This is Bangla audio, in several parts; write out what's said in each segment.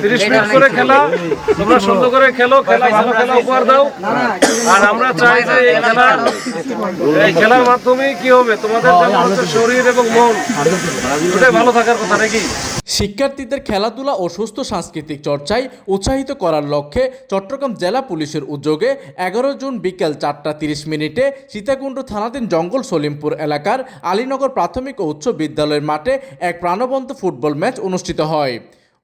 30 মিনিট করে খেলা, তোমরা সুন্দর করে খেলো, খেলা ভালো খেলা উপহার দাও। আর আমরা চাই যে এই খেলার মাধ্যমে কি হবে, তোমাদের যেমন হচ্ছে শরীর এবং মন দুটোই ভালো থাকার কথা নাকি। শিক্ষার্থীদের খেলাধুলা ও সুস্থ সাংস্কৃতিক চর্চায় উৎসাহিত করার লক্ষ্যে চট্টগ্রাম জেলা পুলিশের উদ্যোগে 11 জুন বিকেল 4:30 সীতাকুণ্ড থানাধীন জঙ্গল সলিমপুর এলাকার আলীনগর প্রাথমিক ও উচ্চ বিদ্যালয়ের মাঠে এক প্রাণবন্ত ফুটবল ম্যাচ অনুষ্ঠিত হয়।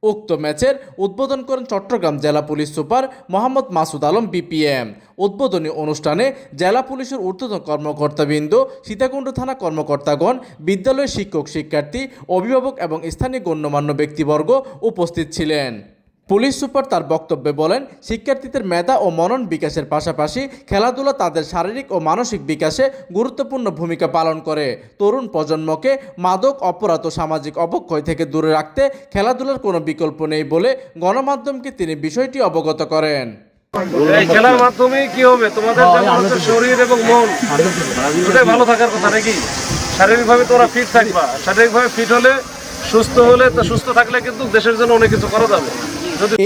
উক্ত ম্যাচের উদ্বোধন করেন চট্টগ্রাম জেলা police super Mohammad Masud Alam BPM. উদ্বোধনী অনুষ্ঠানে জেলা পুলিশের ঊর্ধ্বতন কর্মকর্তাবৃন্দ, সীতাকুণ্ড থানা কর্মকর্তাগণ, বিদ্যালয়ের শিক্ষক শিক্ষার্থী, অভিভাবক এবং স্থানীয় গণ্যমান্য ব্যক্তিবর্গ উপস্থিত ছিলেন। পুলিশ সুপার তার বক্তব্যে বলেন, শিক্ষার্থীদের মেধা ও মনন বিকাশের পাশাপাশি খেলাধুলা তাদের শারীরিক ও মানসিক বিকাশে গুরুত্বপূর্ণ ভূমিকা পালন করে। তরুণ প্রজন্মকে মাদক, অপরাধ ও সামাজিক অবক্ষয় থেকে দূরে রাখতে খেলাধুলার কোনো বিকল্প নেই বলে গণমাধ্যমকে তিনি বিষয়টি অবগত করেন। এই খেলার মাধ্যমে কি হবে, তোমাদের যেমন হচ্ছে শরীর এবং মন দুটোই ভালো থাকার কথা নাকি। শারীরিকভাবে তোমরা ফিট থাকবা, শারীরিকভাবে ফিট হলে, সুস্থ হলে, তো সুস্থ থাকলে কিন্তু দেশের জন্য অনেক কিছু করা যাবে।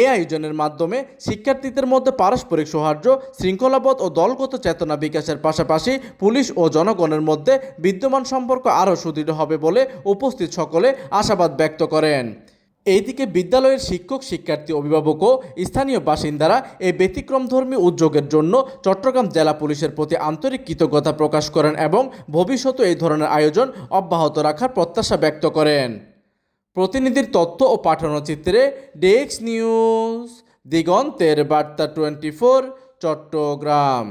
এই আয়োজনের মাধ্যমে শিক্ষার্থীদের মধ্যে পারস্পরিক সৌহার্দ্য, শৃঙ্খলাবোধ ও দলগত চেতনা বিকাশের পাশাপাশি পুলিশ ও জনগণের মধ্যে বিদ্যমান সম্পর্ক আরও সুদৃঢ় হবে বলে উপস্থিত সকলে আশাবাদ ব্যক্ত করেন। এইদিকে বিদ্যালয়ের শিক্ষক, শিক্ষার্থী, অভিভাবক ও স্থানীয় বাসিন্দারা এই ব্যতিক্রমধর্মী উদ্যোগের জন্য চট্টগ্রাম জেলা পুলিশের প্রতি আন্তরিক কৃতজ্ঞতা প্রকাশ করেন এবং ভবিষ্যতে এই ধরনের আয়োজন অব্যাহত রাখার প্রত্যাশা ব্যক্ত করেন। প্রতিনিধির তথ্য ও পাঠানো চিত্রে ডেস্ক নিউজ, দিগন্তের বার্তা 24, চট্টগ্রাম।